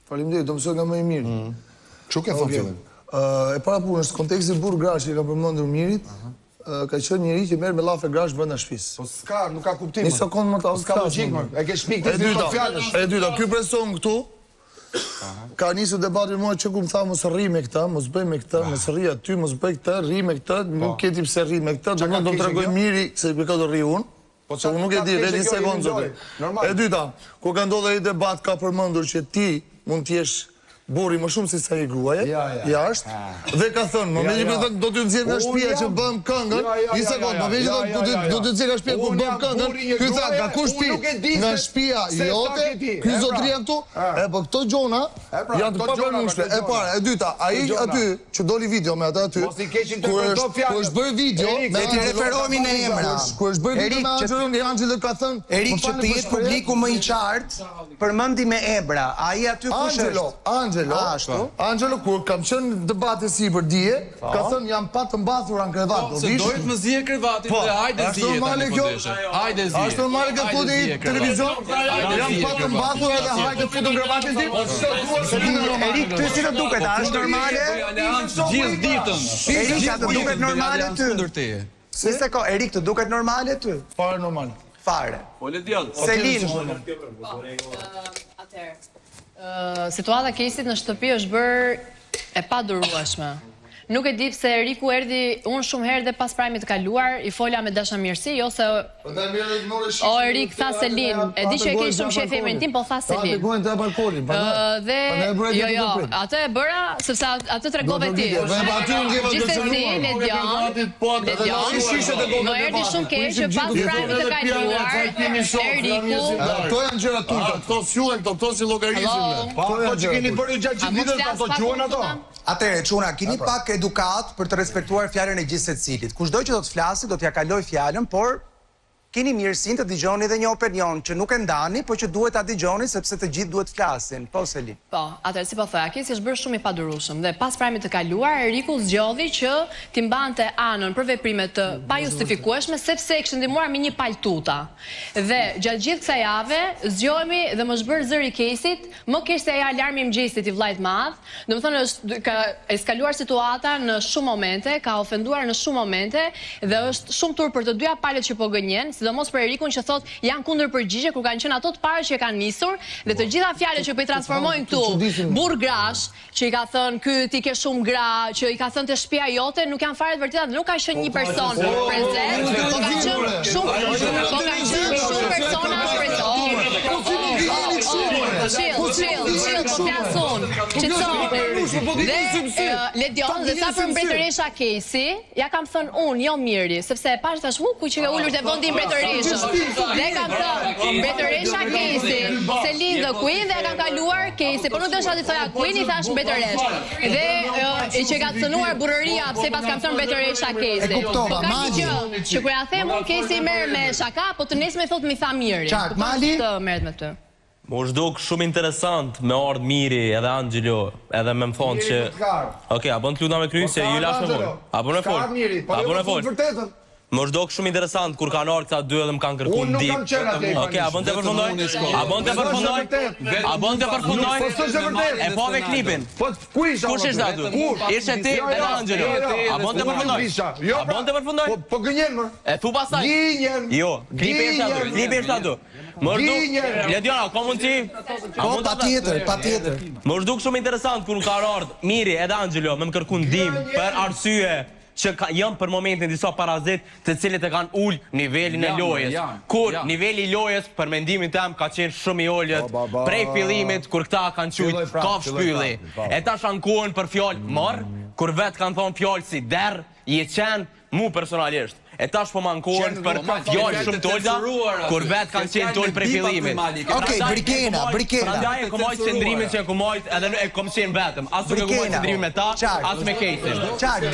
Faleminderit, do mësoj nga më i mirë. Kështu ke thonë fillim. E para punës, konteksti burr grash që ka përmendur Mirit, ka qenë njëri që merr me llafe grash brenda shtëpisë. Po s'ka, nuk ka kuptim. Një sekond më ta s'ka logjik më. E ke shpik të fiton fjalësh. E dyta, ky person këtu ka nisur debatin mua që ku më tha mos rri me këtë, mos bëj me këtë, mos rri aty, mos bëj këtë, rri me këtë, nuk keti pse rri me këtë, do të tregoj Miri se për këtë rri unë. Po se unë nuk e di, rreth një sekondë. E dyta, ku ka ndodhur ai debat ka përmendur që ti mund të jesh burri më shumë se sa i gruaje, jashtë, dhe ka thënë, më me një do t'ju nxjerr nga shtëpia që bëm këngën, një sekond, më me një do t'ju nxjerr nga shtëpia ku bëm këngën, ky tha, nga ku shtëpi, nga shtëpia jote, ky zotria këtu, po këto gjona janë të papranueshme. E para, e dyta, ai aty që doli video me ata aty, ku është bërë video, me ti referohemi në emra. Ku është bërë video me Angelo ka thënë, Erik që të jetë publiku më i qartë, përmendi me emra, ai aty kush është? Angelo, kur kam qenë debate si për dije, ka thënë jam pa të mbathura në krevat. Se dojtë më zije krevatin dhe hajde zije të një pëndeshe. Hajde zije. Ashtë normale këtë punë i televizion, jam pa të mbathura dhe hajde të futu në krevatin tim. Erik, ty si të duket, a është normale? Gjithë ditën. Erik, a të duket normale ty? Nise ko, Erik, të duket normale ty? Fare normale. Fare. Pole djallë. Selin. Situata kesit në shtëpi është bërë e pa durueshme. Nuk e di pse Eriku erdhi unë shumë herë dhe pas prajmit të kaluar, i fola me dashamirësi, jo se... O, Erik, tha Selin, e di që e ke shumë shef emrin tim, po tha Selin. Dhe, jo, atë e bëra, sepse atë të regove ti. Gjithsesi, Ledjan, më erdi shumë keq që pas prajmit të kaluar, Eriku... To janë gjëra turka, to s'juhen, to si logarizmin. Po që keni bërë gjatë gjithë ditës, ato quhen ato. Atere, Çuna, keni pak edukat për të respektuar fjalën e gjithë secilit. Kushdoj që do të flasi, do t'ja kaloj fjalën, por keni mirësinë të dëgjoni dhe një opinion që nuk e ndani, po që duhet ta dëgjoni sepse të gjithë duhet flasin. Po, Selin. Po, atëherë si po thoya, kesi është bërë shumë i padurueshëm dhe pas prajmit të kaluar, Eriku zgjodhi që t'i mbante anën për veprime të pajustifikueshme sepse e kishte ndihmuar me një paltuta. Dhe gjatë gjithë kësaj jave zgjohemi dhe më zhbër zëri kesit, më keq se ai alarmi i mëngjesit i vllajt madh. Domethënë është ka eskaluar situata në shumë momente, ka ofenduar në shumë momente dhe është shumë turp për të dyja palët që po gënjen. Sidomos për Erikun që thot janë kundër përgjigje kur kanë qenë ato të parë që e kanë nisur dhe të gjitha fjalët që po i transformojnë këtu burr grash, që i ka thënë ky ti ke shumë gra, që i ka thënë te shtëpia jote, nuk janë fare të vërteta, nuk ka qenë një person prezent, po kanë qenë shumë persona prezent. Chill, po flasun. Dhe Ledjon dhe sa për mbretëresha Kesi, ja kam thënë unë, jo Miri, sepse e pash tash ku që ka ulur te vendi mbretëreshës. Dhe kam thënë mbretëresha Kesi, Selin dhe Queen dhe kanë kaluar Kesi, por nuk dësha të thoja Queen, i thash mbretëresh. Dhe që ka cënuar burrëria pse pas kam thënë mbretëresha Kesi. Po ka një gjë, që kur ja them unë Kesi merr me shaka, po të nesme thot mi tha Miri. Çak, Mali? Të merret me ty. Më është duk shumë interesant me ardhë Miri edhe Angelo edhe me më thonë që... Oke, apo në të luta me kry se ju lash me folë. Apo në folë. Më është duk shumë interesant kur kanë ardhë këta dy edhe më kanë kërku në dip. Oke, apo në të përfundoj? Apo në të përfundoj? E po me klipin. Kush ishte aty? Ishte ti edhe Angelo. Apo në të përfundoj? Apo në të përfundoj? Po gënjen më. E thu pasaj? Gënjen. Jo, klipi ishte aty. Ledjana, ka mund ti? Po, patjetër. Më është duk shumë interesant kur ka ardhë Miri edhe Angelo me më kërku ndim për arsye që janë për momentin disa parazit të cilit e kanë ullë nivelin e lojës. Kur niveli i lojës, për mendimin tem, ka qenë shumë i ollët prej fillimit kur këta kanë qujtë kaf shpylli. E ta shankohen për fjallë marë, kur vetë kanë thonë fjallë si derë, i e qenë mu personalisht. E tash po mankohen për fjallë shumë tolda, kur vetë kanë qenë tollë prej fillimit. Okej, Brikena. Prandaj e komojtë qëndrimin që e komojtë edhe e kom qenë vetëm. Asë nuk e komojtë qëndrimin me ta, asë me Kesin.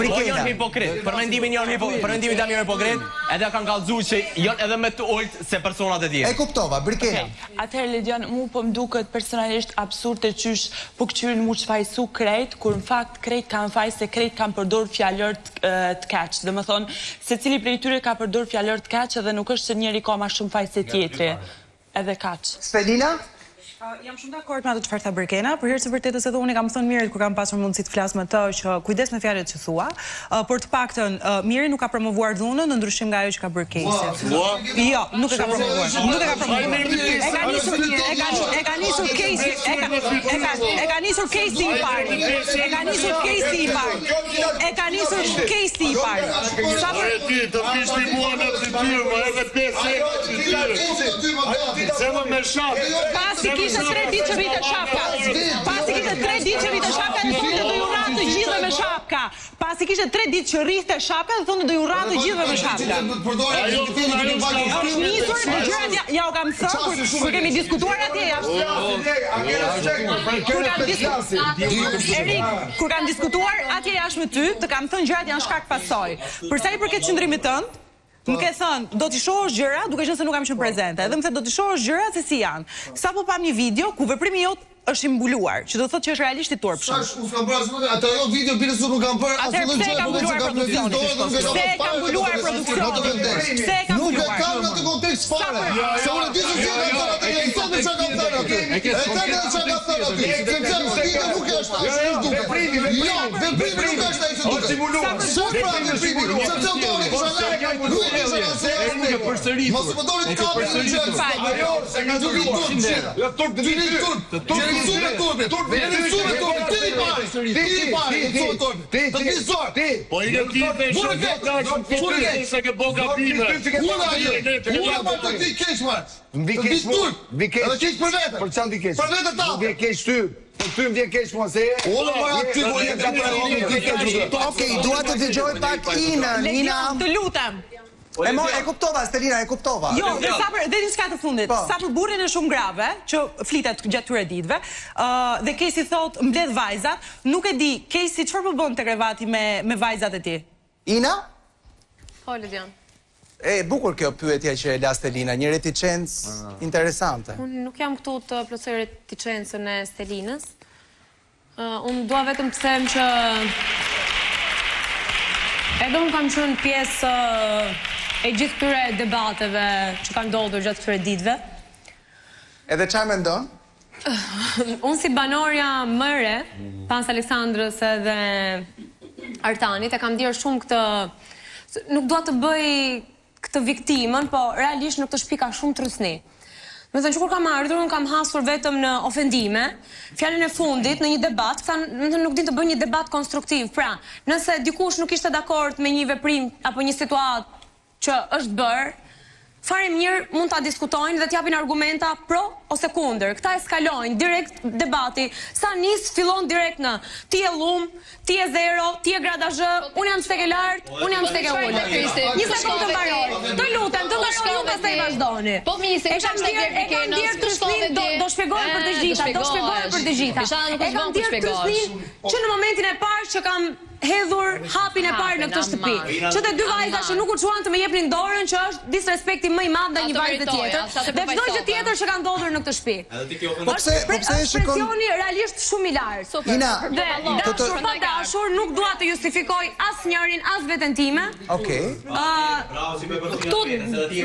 Po janë hipokrit, për mendimin tam janë hipokrit, edhe kanë kallëzu që janë edhe me të ollë se personat e tjerë. E kuptova, Brikena. Atëherë, Ledjon, mu po m'duket personalisht absurd të qysh po këqyrin mu çfajsu krejt, kur në fakt krejt kanë faj se krejt kanë përdor fjallër të keq. Dhe më thonë, se cili prej tyre ka përdor fjallër të keq edhe nuk është se njeri ka ma shumë faj se tjetri. Edhe kaq. Selina? Jam shumë dakord me ato çfarë tha Berkena, për herë të vërtetës edhe unë kam thënë Mirit kur kam pasur mundësi të flas me të që kujdes me fjalët që thua, por të paktën Miri nuk ka promovuar dhunën në ndryshim nga ajo që ka bërë Kesi. Jo, nuk e ka promovuar. Nuk e ka promovuar. E ka nisur Kesi, e ka nisur Kesi i parë. E ka nisur Kesi i parë. E ka nisur Kesi i parë. Sa për ti të pishti mua në fytyrë, më edhe pesë fytyrë. Se më me shapë. Pasi kishte 3 ditë që vite shapka. Pasi kishte 3 ditë që vite shapka dhe thonë do ju ratë të gjithëve me shapka. Pasi kishte 3 ditë që rrihte shapka dhe thonë do ju ratë të gjithëve me shapka. Është nisur në gjërat ja u kam thënë kur kemi diskutuar atje Erik, kur kam diskutuar atje jashtë me ty, të kam thënë gjërat janë shkak pasojë. Për sa i përket qëndrimit tënd, më ke thënë, do t'i shohësh gjëra, duke qenë se nuk kam qenë prezente. Edhe më the do t'i shohësh gjëra se si janë. Sapo pam një video ku veprimi jot është i mbuluar, që do thotë që është realisht i turpshëm. Atë ajo video bile su nuk kam bërë asnjë gjë që ka mbuluar produksioni. Pse e ka mbuluar produksioni? Pse e ka mbuluar? Nuk e kam në atë kontekst fare. Se unë di se gjëra kanë atë, e thonë se ka thënë aty. E kanë se ka thënë aty. Se nuk është ashtu, është duke. Jo, veprimi nuk është ai që duhet. Simuluar. Sa pra veprimi? Se doni kusha nuk e përsëritur. Mos më doni të kapë në gjë. Ajo se nga zgjidhur. Ja turp të Po i gëtite shumë se ke bo gabime. Për çan di keq? Nuk e keq ty. Po ty më vjen keq mua se je. Okej, dua të dëgjoj pak Inën. Ina, të lutem. E kuptova, Stelina, e kuptova. Jo, dhe diçka të fundit. Sa për burrin e shumë grave, që flitet gjatë këtyre ditëve, dhe Kesi thot mbledh vajzat, nuk e di Kesi çfarë po bën te krevati me vajzat e tij. Ina? Po, Lidian. E bukur kjo pyetja që e la Stelina, një reticencë interesante. Unë nuk jam këtu të plotësoj reticencën e Stelinës. Unë dua vetëm të them që edhe unë kam qenë pjesë e gjithë këtyre debateve që kanë ndodhur gjatë këtyre ditëve. Edhe çfarë mendon? Unë si banorja më e re, pas Aleksandrës edhe Artanit, e kam ndjerë shumë këtë, nuk dua të bëj këtë viktimën, po realisht në këtë shtëpi ka shumë trusni. Me thënë që kur kam ardhur, unë kam hasur vetëm në ofendime, fjalën e fundit në një debat, nuk din të bëj një debat konstruktiv. Pra, nëse dikush nuk ishte dakord me një veprim apo një situatë që është bërë, fare mirë mund ta diskutojnë dhe t'japin argumenta pro ose kundër. Këta eskalojnë direkt debati. Sa nis fillon direkt në ti e llum, ti e zero, ti e gradazhë, unë jam steke lart, unë jam steke ulët. Një sekondë të mbaroj. Të lutem, të mbaroj ju pastaj vazhdoni. Po mi se kam ndjer trusnin, do shpjegoj për të gjitha, do shpjegoj për të gjitha. E kam ndjer trusnin që në momentin e parë që kam hedhur hapin e parë në këtë shtëpi. Që të dy vajza që nuk u çuan të më jepnin dorën, që është disrespekti më i madh ndaj një vajze tjetër. Dhe çdo gjë tjetër që ka ndodhur në këtë shtëpi. Po pse e shikon? Presioni realisht shumë i lartë. Ina, dashur pa dashur, nuk dua të justifikoj asnjërin as veten time. Okej. Këtu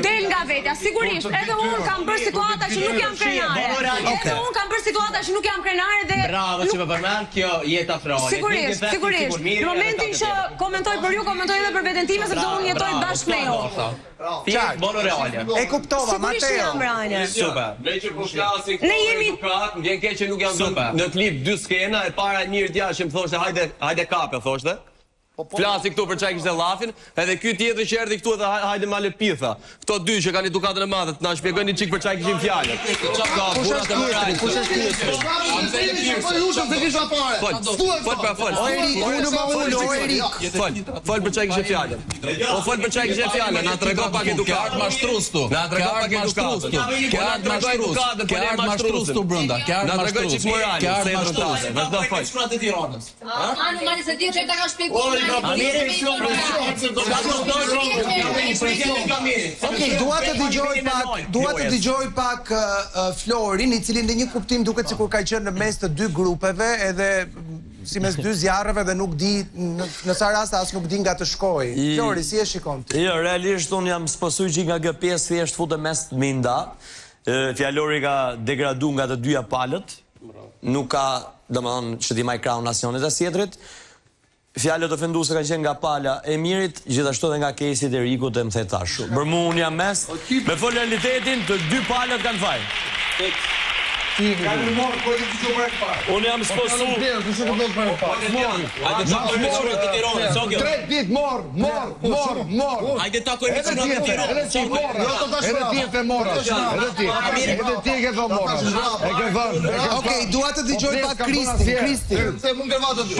del nga vetja, sigurisht. Edhe unë kam bërë situata që nuk jam krenare. Edhe unë kam bërë situata që nuk jam krenare dhe bravo që më përmend kjo jetë afroni. Sigurisht. Në momentin që komentoj për ju, komentoj edhe për veten time sepse unë jetoj bashkë me ju. Thjesht bono reale. E kuptova, Mateo. Super. Veçë po flasin. Ne jemi më vjen keq që nuk jam në klip dy skena, e para Mirë Djash që më thoshte hajde kape, thoshte. Flasi këtu për çaj kishte llafin, edhe ky tjetër që erdhi këtu edhe hajde ma lëpitha. Këto dy që kanë edukatën e madhe, na shpjegojnë çik për çaj kishin fjalën. Ka burrat e moralin. Kush është ky? Fol. O Erik, unë më ul, o Erik. Fol për çaj kishin fjalën. O fol për çaj kishin fjalën, na tregon pak edukat mashtrues tu. Na tregon pak edukat. Ka ardh mashtrues tu brenda. Na tregon çik moralin. Ka ardh mashtrues. Vazhdo fol. Shkruat e Tiranës. Anu mali se di çe ta ka shpjeguar. Okej, dua të dëgjoj pak Florin, i cili në një kuptim duket sikur ka qenë në mes të dy grupeve, edhe si mes dy zjarreve dhe nuk di në sa raste as nuk di nga të shkojë. Flori, si e shikon ti? Jo, realisht unë jam sposuar që nga G5 thjesht futem mes të minda. Fjalori ka degradu nga të dyja palët, nuk ka, domethënë, shëtimaj krahun nacionit as tjetrit. Fjalët ofenduese kanë qenë nga pala e Mirit, gjithashtu edhe nga kesi i Erikut e Mthetashu. Për mua unë jam mes, me foljalitetin të dy palët kanë faj. Unë jam sposu. Tret dit mor. Hajde takojmë që në Tiranë. Edhe ti e the mora. Edhe ti e ke thënë mora. E ke thënë. Okej, dua të dëgjoj pak Kristin. Se mund të vatë të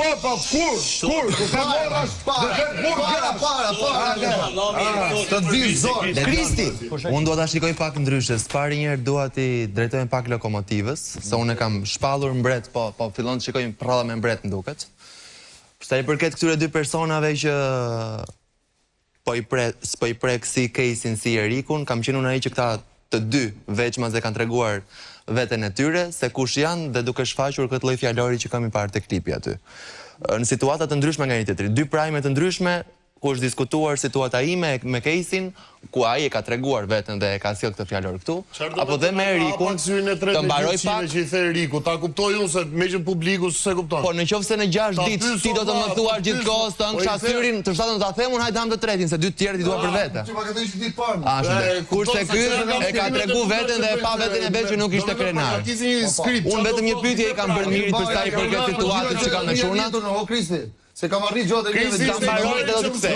Kur? Të morash të di zonë. Kristi. Unë dua ta shikoj pak ndryshe. S'pari njëherë dua ti drejtojmë pak lokomotivës, se unë e kam shpallur mbret, po fillon të shikoj prralla me mbret më duket. Sa i përket këtyre dy personave që po i prek si Kesin si Erikun, kam qenë unë ai që këta të dy veçmas e kanë treguar veten e tyre se kush janë dhe duke shfaqur këtë lloj fjalori që kam i parë te klipi aty. Në situata të ndryshme nga njëri tjetri, dy prajme të ndryshme, ku është diskutuar situata ime me Kesin, ku ai e ka treguar veten dhe e ka sjell këtë fjalor këtu, apo dhe me Erikun, të mbaroj pak që i the Eriku, ta kuptoj unë se me që publiku se kupton. Po nëse në 6 ditë ti do të më thuar gjithkohës të ëngsh syrin, të shtatën do ta them unë hajde ham të tretin, se dy të tjerët i dua për vete. Çfarë ka thënë ditë parë? Kurse ky e ka tregu veten dhe e pa veten e vet që nuk ishte krenar. Unë vetëm një pyetje i kam bërë Mirit për sa i përket situatës që kanë në shurnat. O Kristi, se kam arrit gjotë e neve. Ta mbaroj dhe do të kthej.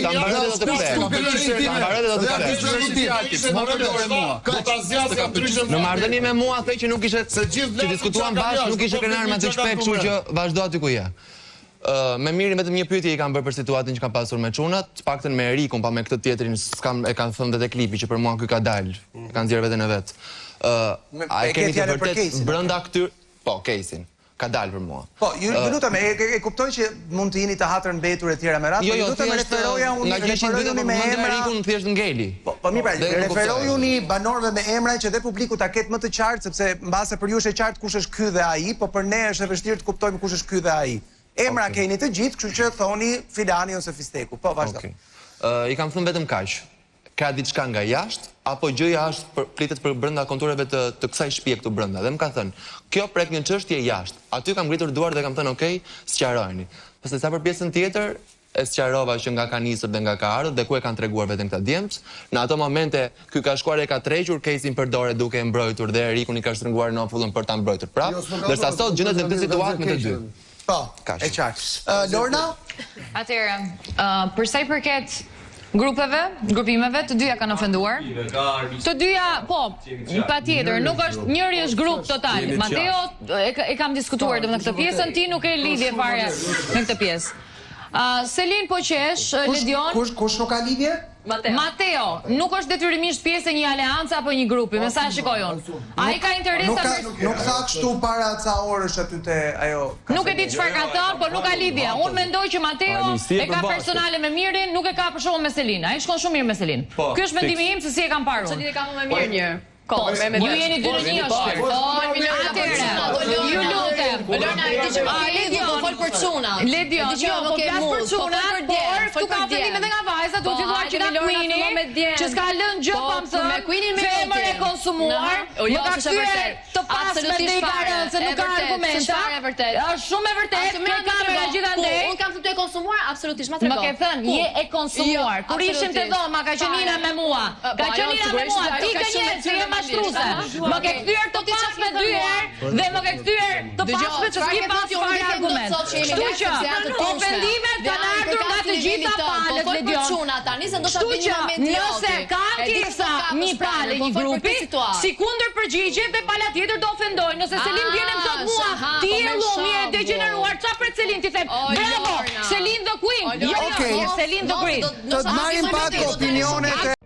Ta mbaroj dhe do të kthej. Ta mbaroj dhe do të kthej. Në marrëdhënie me mua thej që nuk ishte që diskutuam bashkë, nuk ishte krenar me atë shpek, kështu që vazhdo aty ku je. Me Mirin vetëm një pyetje i kam bërë për situatën që kam pasur me çunat, të paktën me Erikun, pa me këtë tjetrin, e kanë thënë te klipi që për mua ky ka dalë. Kanë nxjerrë veten e vet. A keni të vërtet brenda këtyre, po, Kesin. Ka dalë për mua. Po, ju lutem, e kuptoj që mund të jeni të hatër mbetur e tjera me radhë, po ju lutem referoja unë me emra. Erikun thjesht ngeli. Po mirë, referoj unë banorëve me emra që dhe publiku ta ketë më të qartë, sepse mbase për ju është e qartë kush është ky dhe ai, po për ne është e vështirë të kuptojmë kush është ky dhe ai. Emra keni të gjithë, kështu që thoni Filani ose Fisteku. Po, vazhdo. I kam thënë vetëm kaq. Ka diçka nga jashtë, apo gjëja është flitet për brenda kontureve të kësaj shtëpie këtu brenda. Dhe më ka thënë, kjo prek një çështje jashtë. Aty kam ngritur duart dhe kam thënë, "Okej, sqarojeni." Pastaj sa për pjesën tjetër, e sqarova që nga ka nisur dhe nga ka ardhur dhe ku e kanë treguar veten këta djemps. Në ato momente ky ka shkuar e ka trequr, Kesin përdore duke e mbrojtur dhe Erikun i ka shtrënguar në ofullën për ta mbrojtur prapë. Ndërsa sot gjendet në këtë situatë me të dy. Po, e qartë. Lorna? Atëherë, për sa i përket grupimeve, të dyja kanë ofenduar. Të dyja, po, patjetër, nuk është, njëri është grup total. Mateo, e kam diskutuar në këtë pjesën, ti nuk e lidhje fare në këtë pjesë. Selin Poqesh, Ledion... Kush nuk ka lidhje? Mateo, nuk është detyrimisht pjesë e një aleancë apo një grupi, me sa shikoj unë. Ai ka interesa për... Nuk tha kështu para ca orësh aty te ajo... Nuk e di çfarë ka thënë, por nuk ka lidhje. Unë mendoj që Mateo e ka personale me Mirin, nuk e ka për shkakun me Selin. Ai shkon shumë mirë me Selin. Ky është mendimi im se si e kam parë unë. Çfarë kam me Mir një? Ju jeni 2-1 është. Ju lutem. Ledion, fol për çuna. Ledion, jo, po flas për çuna, por tu ka vendim edhe nga vajza, duhet të thuar që nga Queeni, që s'ka lënë gjë pa më thënë, femër e konsumuar, më ka kthyer të pasme dhe i ka rënë, se nuk ka argumenta. Është shumë e vërtet, me kamera gjithandej. Unë kam thënë të e konsumuar, absolutisht, ma trego. Më ke thënë, je e konsumuar. Kur ishim të dhoma, ka qenë Nina me mua. Ka qenë Nina me mua, ti ke një që je mashtruese. Më ke kthyer të pasme 2 herë dhe më ke kthyer të pasme që s'ki pas fare argument. Kështu që ofendimet kanë ardhur nga të gjitha palët, Ledion. Kështu që nëse ka ankesa një palë një grupi, si kundër përgjigje dhe pala tjetër do ofendojnë. Nëse Selin vjen e më thot mua, ti e lumi e degeneruar, qa për Selin ti them, bravo, Selin the Queen. Jo, Selin the Queen. Të të marrim pak opinionet